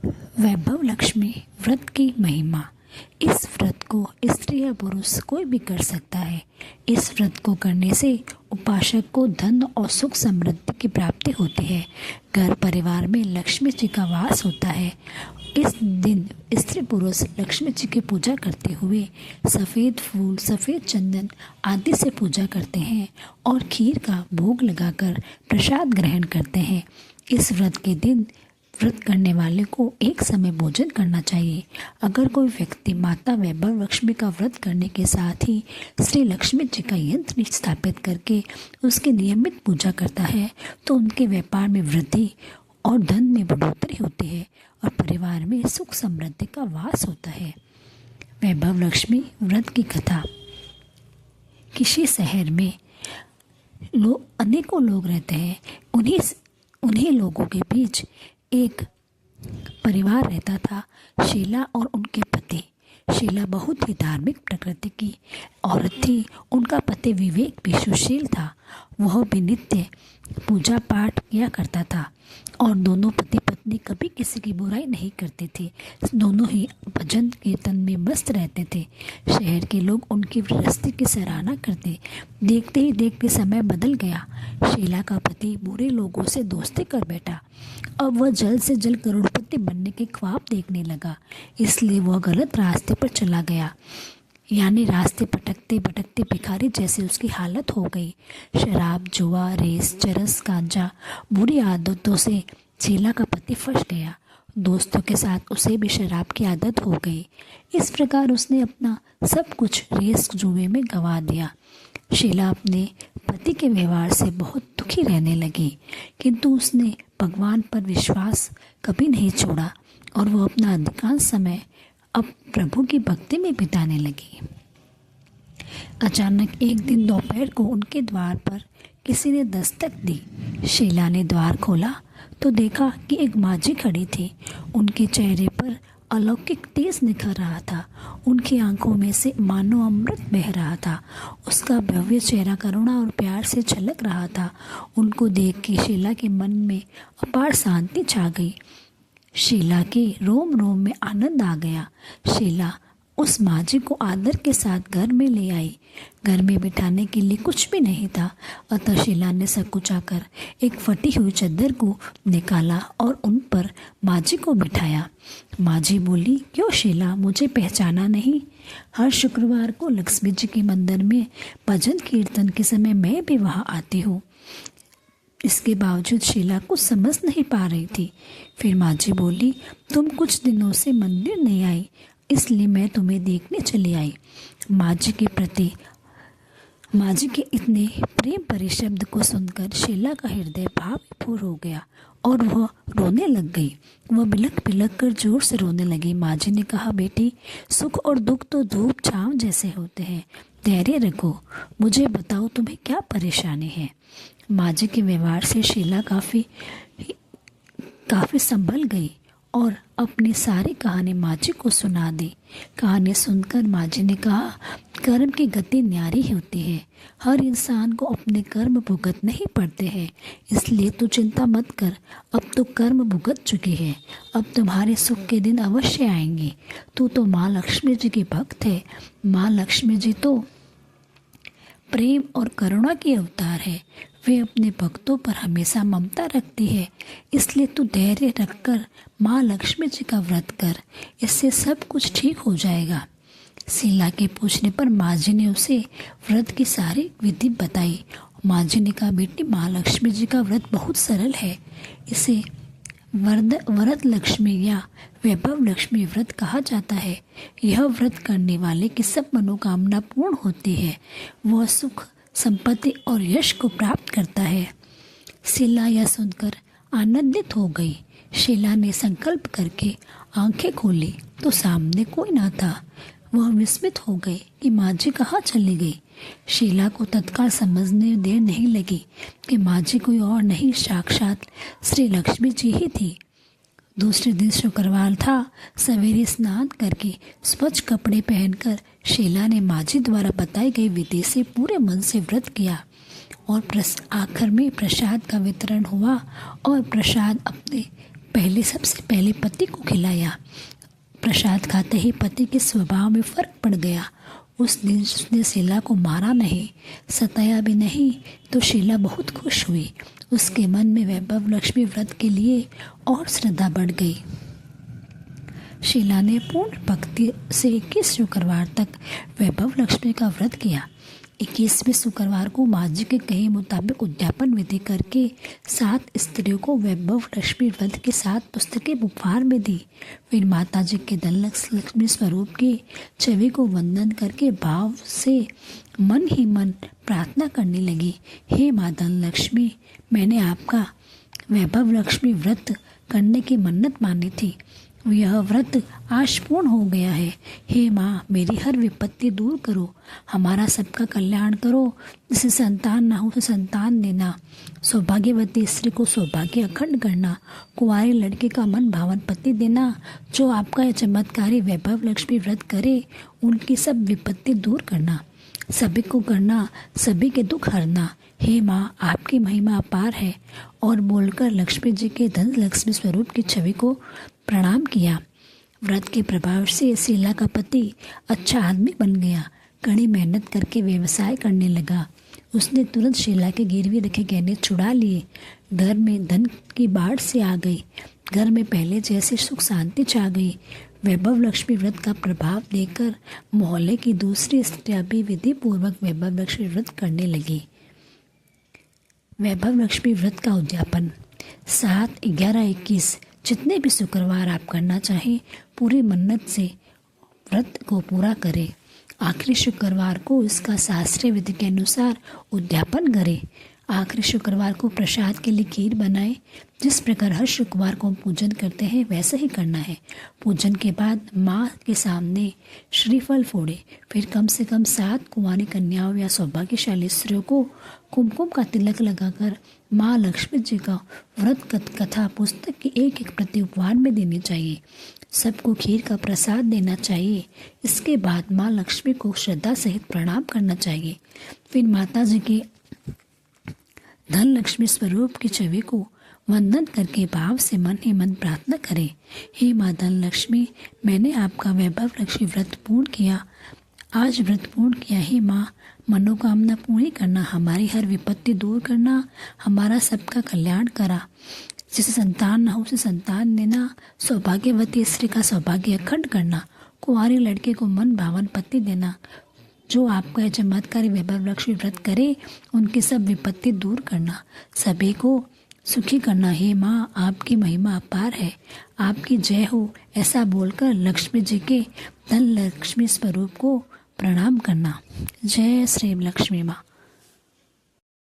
वैभव लक्ष्मी व्रत की महिमा। इस व्रत को स्त्री या पुरुष कोई भी कर सकता है। इस व्रत को करने से उपासक को धन और सुख समृद्धि की प्राप्ति होती है। घर परिवार में लक्ष्मी जी का वास होता है। इस दिन स्त्री पुरुष लक्ष्मी जी की पूजा करते हुए सफ़ेद फूल, सफ़ेद चंदन आदि से पूजा करते हैं और खीर का भोग लगाकर प्रसाद ग्रहण करते हैं। इस व्रत के दिन व्रत करने वाले को एक समय भोजन करना चाहिए। अगर कोई व्यक्ति माता वैभव लक्ष्मी का व्रत करने के साथ ही श्री लक्ष्मी जी का यंत्र स्थापित करके उसकी नियमित पूजा करता है तो उनके व्यापार में वृद्धि और धन में बढ़ोतरी होती है और परिवार में सुख समृद्धि का वास होता है। वैभव लक्ष्मी व्रत की कथा। किसी शहर में अनेकों लोग रहते हैं। उन्हीं लोगों के बीच एक परिवार रहता था, शीला और उनके पति। शीला बहुत ही धार्मिक प्रकृति की औरत थी। उनका पति विवेक भी सुशील था। वह भी नित्य पूजा पाठ किया करता था और दोनों पति पत्नी कभी किसी की बुराई नहीं करते थे। दोनों ही भजन कीर्तन में मस्त रहते थे। शहर के लोग उनकी गृहस्थी की सराहना करते। देखते ही देखते समय बदल गया। शीला का पति बुरे लोगों से दोस्ती कर बैठा। अब वह जल्द से जल्द करोड़पति बनने के ख्वाब देखने लगा, इसलिए वह गलत रास्ते पर चला गया। यानी रास्ते भटकते भटकते भिखारी जैसे उसकी हालत हो गई। शराब, जुआ, रेस, चरस, गांजा, बुरी आदतों से शीला का पति फंस गया। दोस्तों के साथ उसे भी शराब की आदत हो गई। इस प्रकार उसने अपना सब कुछ रेस जुए में गंवा दिया। शीला अपने पति के व्यवहार से बहुत दुखी रहने लगी, किंतु उसने भगवान पर विश्वास कभी नहीं छोड़ा और वह अपना अधिकांश समय अब प्रभु की भक्ति में बिताने लगी। अचानक एक दिन दोपहर को उनके द्वार पर किसी ने दस्तक दी। शीला ने द्वार खोला तो देखा कि एक माझी खड़ी थी। उनके चेहरे पर अलौकिक तेज निखर रहा था। उनकी आंखों में से मानो अमृत बह रहा था। उसका भव्य चेहरा करुणा और प्यार से झलक रहा था। उनको देख के शीला के मन में अपार शांति छा गई। शीला के रोम रोम में आनंद आ गया। शीला उस माझी को आदर के साथ घर में ले आई। घर में बिठाने के लिए कुछ भी नहीं था, अतः शीला ने सकुचाकर एक फटी हुई चादर को निकाला और उन पर माझी को बिठाया। माझी बोली, क्यों शीला, मुझे पहचाना नहीं? हर शुक्रवार को लक्ष्मी जी के मंदिर में भजन कीर्तन के समय मैं भी वहाँ आती हूँ। इसके बावजूद शीला कुछ समझ नहीं पा रही थी। फिर माझी बोली, तुम कुछ दिनों से मंदिर नहीं आई, इसलिए मैं तुम्हें देखने चली आई। माझी के इतने प्रेम भरे शब्द को सुनकर शीला का हृदय भावविभोर हो गया और वह रोने लग गई। वह बिलख बिलख कर जोर से रोने लगी। माझी ने कहा, बेटी, सुख और दुख तो धूप छांव जैसे होते हैं, धैर्य रखो। मुझे बताओ तुम्हें क्या परेशानी है? माझी के व्यवहार से शीला काफ़ी संभल गई और अपनी सारी कहानी माझी को सुना दी। कहानी सुनकर माझी ने कहा, कर्म की गति न्यारी होती है। हर इंसान को अपने कर्म भुगतने ही पड़ते हैं, इसलिए तू चिंता मत कर। अब तो कर्म भुगत चुकी है, अब तुम्हारे सुख के दिन अवश्य आएंगे। तू तो माँ लक्ष्मी जी की भक्त है। माँ लक्ष्मी जी तो प्रेम और करुणा की अवतार है। वे अपने भक्तों पर हमेशा ममता रखती है, इसलिए तू धैर्य रखकर माँ लक्ष्मी जी का व्रत कर, इससे सब कुछ ठीक हो जाएगा। शीला के पूछने पर माझी ने उसे व्रत की सारी विधि बताई। माझी ने कहा, बेटी, माँ लक्ष्मी जी का व्रत बहुत सरल है। इसे वरद लक्ष्मी या वैभव लक्ष्मी व्रत कहा जाता है। यह व्रत करने वाले की सब मनोकामना पूर्ण होती है। वह सुख, संपत्ति और यश को प्राप्त करता है। शीला यह सुनकर आनंदित हो गई। शीला ने संकल्प करके आंखें खोली तो सामने कोई ना था। वह विस्मित हो गई कि माझी कहाँ चली गई। शीला को तत्काल समझने देर नहीं लगी कि माझी कोई और नहीं, साक्षात श्री लक्ष्मी जी ही थी। दूसरे दिन शुक्रवार था। सवेरे स्नान करके स्वच्छ कपड़े पहनकर शीला ने माझी द्वारा बताई गई विधि से पूरे मन से व्रत किया और आखिर में प्रसाद का वितरण हुआ और प्रसाद अपने सबसे पहले पति को खिलाया। प्रसाद खाते ही पति के स्वभाव में फर्क पड़ गया। उस दिन उसने शीला को मारा नहीं, सताया भी नहीं, तो शीला बहुत खुश हुई। उसके मन में वैभव लक्ष्मी व्रत के लिए और श्रद्धा बढ़ गई। शीला ने पूर्ण भक्ति से 21 शुक्रवार तक वैभव लक्ष्मी का व्रत किया। 21वें शुक्रवार को माँ जी के कहे मुताबिक उद्यापन विधि करके 7 स्त्रियों को वैभव लक्ष्मी व्रत के 7 पुस्तकें उपहार में दी। फिर माता जी के धन लक्ष्मी स्वरूप की छवि को वंदन करके भाव से मन ही मन प्रार्थना करने लगी, हे माँ धन लक्ष्मी, मैंने आपका वैभव लक्ष्मी व्रत करने की मन्नत मानी थी। यह व्रत आज पूर्ण हो गया है। हे माँ, मेरी हर विपत्ति दूर करो, हमारा सबका कल्याण करो। जिसे संतान ना हो उसे संतान देना, सौभाग्यवती स्त्री को सौभाग्य अखंड करना, कुंवारे लड़के का मन भावन पति देना। जो आपका यह चमत्कारी वैभव लक्ष्मी व्रत करे उनकी सब विपत्ति दूर करना, सभी को करना, सभी के दुख हरना। हे माँ, आपकी महिमा अपार है। और बोलकर लक्ष्मी जी के धन लक्ष्मी स्वरूप की छवि को प्रणाम किया। व्रत के प्रभाव से शीला का पति अच्छा आदमी बन गया। कड़ी मेहनत करके व्यवसाय करने लगा। उसने तुरंत शीला के गिरवी रखे गहने छुड़ा लिए। घर में धन की बाढ़ से आ गई। घर में पहले जैसे सुख शांति छा गई। वैभव लक्ष्मी व्रत का प्रभाव देखकर मोहल्ले की दूसरी स्त्रियां भी विधि पूर्वक वैभव लक्ष्मी व्रत करने लगी। वैभव लक्ष्मी व्रत का उद्यापन 7, 11, 21 जितने भी शुक्रवार आप करना चाहें पूरी मन्नत से व्रत को पूरा करें। आखिरी शुक्रवार को इसका शास्त्रीय विधि के अनुसार उद्यापन करें। आखिरी शुक्रवार को प्रसाद के लिए खीर बनाएं। जिस प्रकार हर शुक्रवार को हम पूजन करते हैं वैसे ही करना है। पूजन के बाद माँ के सामने श्रीफल फोड़े। फिर कम से कम 7 कुंवारी कन्याओं या सौभाग्यशाली स्त्रियों को कुमकुम का तिलक लगाकर माँ लक्ष्मी जी का व्रत कथा पुस्तक की एक प्रति उपहार में देनी चाहिए। सबको खीर का प्रसाद देना चाहिए। इसके बाद माँ लक्ष्मी को श्रद्धा सहित प्रणाम करना चाहिए। फिर माता जी के धन लक्ष्मी स्वरूप की छवि को वंदन करके भाव से मन ही मन प्रार्थना करें, हे माँ धन लक्ष्मी, मैंने आपका वैभव लक्ष्मी व्रत पूर्ण किया। आज व्रत पूर्ण किया। हे माँ, मनोकामना पूरी करना, हमारी हर विपत्ति दूर करना, हमारा सबका कल्याण करा। जिसे संतान ना हो उसे संतान देना, सौभाग्यवती स्त्री का सौभाग्य अखंड करना, कुंवारे लड़के को मन भावन पति देना। जो आपका यह चमत्कारी वैभव लक्ष्मी व्रत करे उनकी सब विपत्ति दूर करना, सभी को सुखी करना। हे माँ, आपकी महिमा अपार है, आपकी जय हो। ऐसा बोलकर लक्ष्मी जी के धन लक्ष्मी स्वरूप को प्रणाम करना। जय श्री लक्ष्मी माँ।